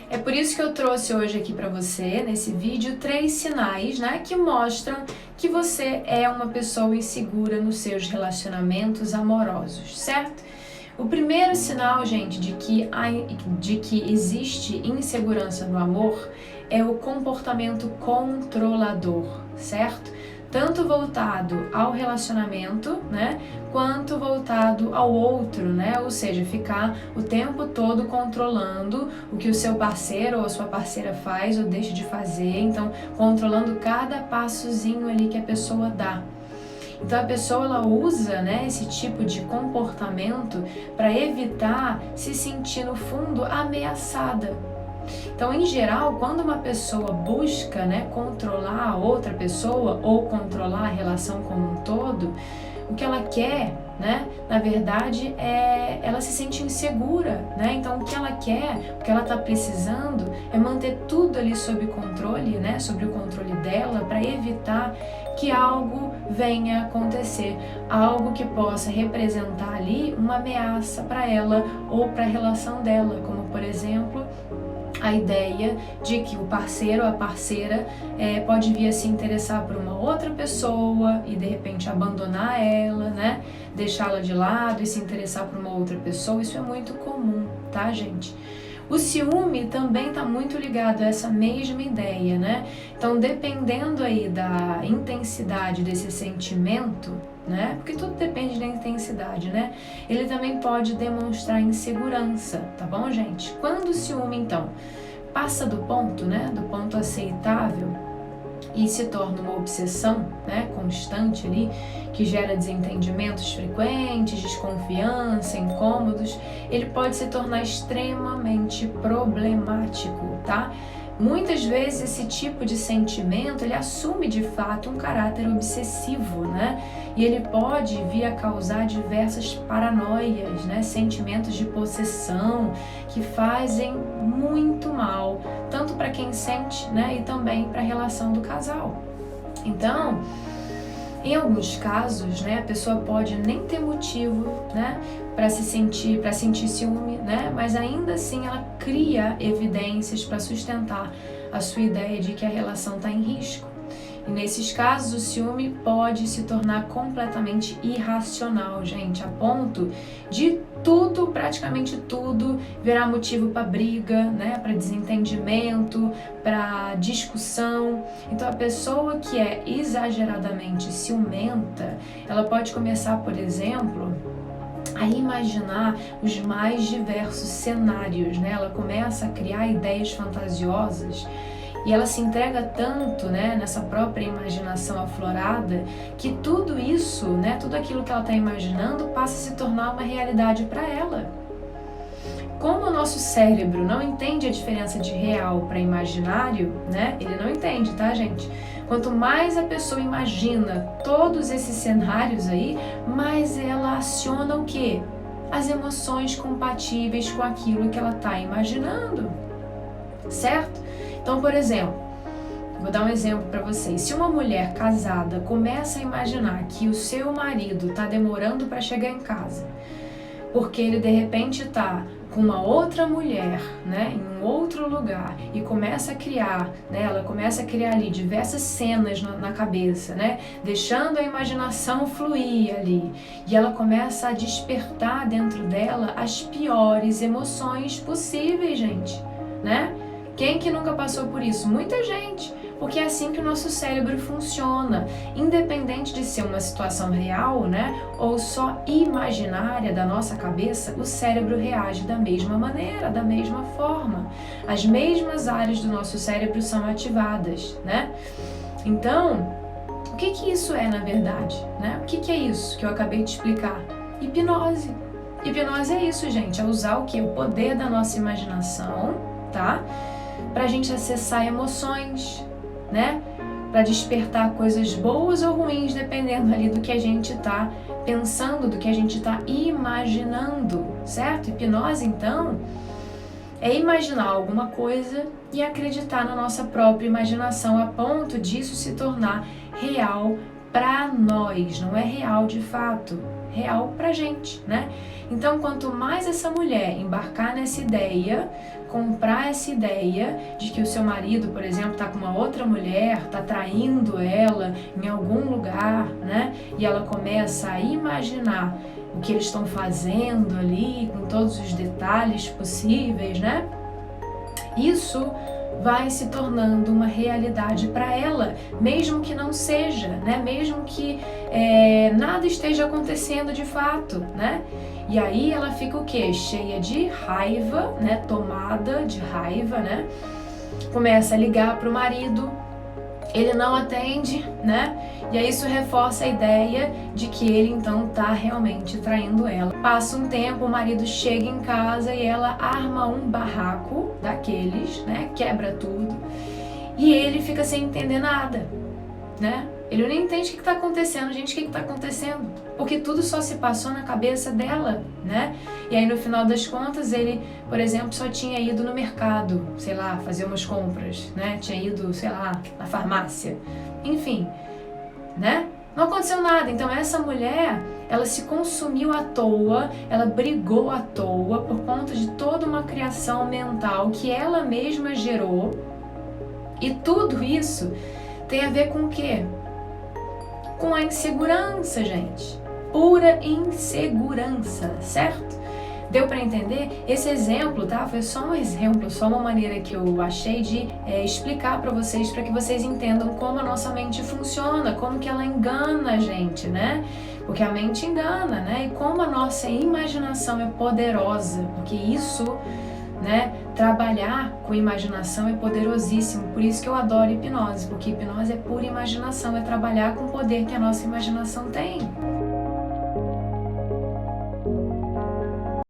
É por isso que eu trouxe hoje aqui para você, nesse vídeo, 3 sinais, né, que mostram que você é uma pessoa insegura nos seus relacionamentos amorosos, certo? O primeiro sinal, gente, de que existe insegurança no amor é o comportamento controlador, certo? Tanto voltado ao relacionamento, né, quanto voltado ao outro, né, ou seja, ficar o tempo todo controlando o que o seu parceiro ou a sua parceira faz ou deixa de fazer, então controlando cada passozinho ali que a pessoa dá. Então a pessoa ela usa, né, esse tipo de comportamento para evitar se sentir no fundo ameaçada. Então, em geral, quando uma pessoa busca, né, controlar a outra pessoa ou controlar a relação como um todo, o que ela quer, né, na verdade, ela se sente insegura, né? Então, o que ela quer, o que ela está precisando é manter tudo ali sob controle, né, sobre o controle dela, para evitar que algo venha acontecer, algo que possa representar ali uma ameaça para ela ou para a relação dela, como, por exemplo, a ideia de que o parceiro ou a parceira pode vir a se interessar por uma outra pessoa e de repente abandonar ela, né? Deixá-la de lado e se interessar por uma outra pessoa. Isso é muito comum, tá, gente? O ciúme também está muito ligado a essa mesma ideia, né? Então, dependendo aí da intensidade desse sentimento, né? Porque tudo depende da intensidade, né? Ele também pode demonstrar insegurança, tá bom, gente? Quando o ciúme, então, passa do ponto, né? Do ponto aceitável e se torna uma obsessão, né, constante ali, que gera desentendimentos frequentes, desconfiança, incômodos, ele pode se tornar extremamente problemático, tá? Muitas vezes esse tipo de sentimento, ele assume de fato um caráter obsessivo, né? E ele pode vir a causar diversas paranoias, né? Sentimentos de possessão que fazem muito mal, tanto para quem sente, né? E também para a relação do casal. Então, em alguns casos, né, a pessoa pode nem ter motivo, né, para sentir ciúme, né, mas ainda assim ela cria evidências para sustentar a sua ideia de que a relação está em risco. E nesses casos o ciúme pode se tornar completamente irracional, gente, a ponto de tudo, praticamente tudo, virar motivo para briga, né, para desentendimento, para discussão. Então a pessoa que é exageradamente ciumenta, ela pode começar, por exemplo, a imaginar os mais diversos cenários, né? Ela começa a criar ideias fantasiosas e ela se entrega tanto, né, nessa própria imaginação aflorada, que tudo isso, né, tudo aquilo que ela está imaginando passa a se tornar uma realidade para ela. Como o nosso cérebro não entende a diferença de real para imaginário, né, ele não entende, tá, gente? Quanto mais a pessoa imagina todos esses cenários aí, mais ela aciona o quê? As emoções compatíveis com aquilo que ela está imaginando, certo? Então, por exemplo, vou dar um exemplo para vocês. Se uma mulher casada começa a imaginar que o seu marido está demorando para chegar em casa, porque ele de repente está com uma outra mulher, né, em um outro lugar, e começa a criar, né, ela começa a criar ali diversas cenas na cabeça, né, deixando a imaginação fluir ali, e ela começa a despertar dentro dela as piores emoções possíveis, gente, né? Quem que nunca passou por isso? Muita gente, porque é assim que o nosso cérebro funciona, independente de ser uma situação real, né, ou só imaginária da nossa cabeça, o cérebro reage da mesma maneira, da mesma forma. As mesmas áreas do nosso cérebro são ativadas, né? Então, o que isso é na verdade, né? O que é isso que eu acabei de explicar? Hipnose. Hipnose é isso, gente, é usar o quê? O poder da nossa imaginação, tá? Pra gente acessar emoções, né? Para despertar coisas boas ou ruins, dependendo ali do que a gente tá pensando, do que a gente tá imaginando, certo? Hipnose, então, é imaginar alguma coisa e acreditar na nossa própria imaginação a ponto disso se tornar real para nós, não é real de fato, real pra gente, né? Então, quanto mais essa mulher embarcar nessa ideia, comprar essa ideia de que o seu marido, por exemplo, está com uma outra mulher, está traindo ela em algum lugar, né? E ela começa a imaginar o que eles estão fazendo ali, com todos os detalhes possíveis, né? Isso vai se tornando uma realidade para ela, mesmo que não seja, né? Mesmo que nada esteja acontecendo de fato, né? E aí ela fica o quê? Cheia de raiva, né? Tomada de raiva, né? Começa a ligar para o marido, ele não atende, né? E aí isso reforça a ideia de que ele então tá realmente traindo ela. Passa um tempo, o marido chega em casa e ela arma um barraco daqueles, né? Quebra tudo. E ele fica sem entender nada, né? Ele nem entende o que está acontecendo. Gente, o que está acontecendo? Porque tudo só se passou na cabeça dela, né? E aí, no final das contas, ele, por exemplo, só tinha ido no mercado, sei lá, fazer umas compras, né? Tinha ido, sei lá, na farmácia. Enfim, né? Não aconteceu nada. Então, essa mulher, ela se consumiu à toa, ela brigou à toa por conta de toda uma criação mental que ela mesma gerou. E tudo isso tem a ver com o quê? Com a insegurança, gente. Pura insegurança, certo? Deu para entender? Esse exemplo, tá? Foi só um exemplo, só uma maneira que eu achei de explicar para vocês que vocês entendam como a nossa mente funciona, como que ela engana a gente, né? Porque a mente engana, né? E como a nossa imaginação é poderosa, porque isso, né? Trabalhar com imaginação é poderosíssimo, por isso que eu adoro hipnose, porque hipnose é pura imaginação, é trabalhar com o poder que a nossa imaginação tem.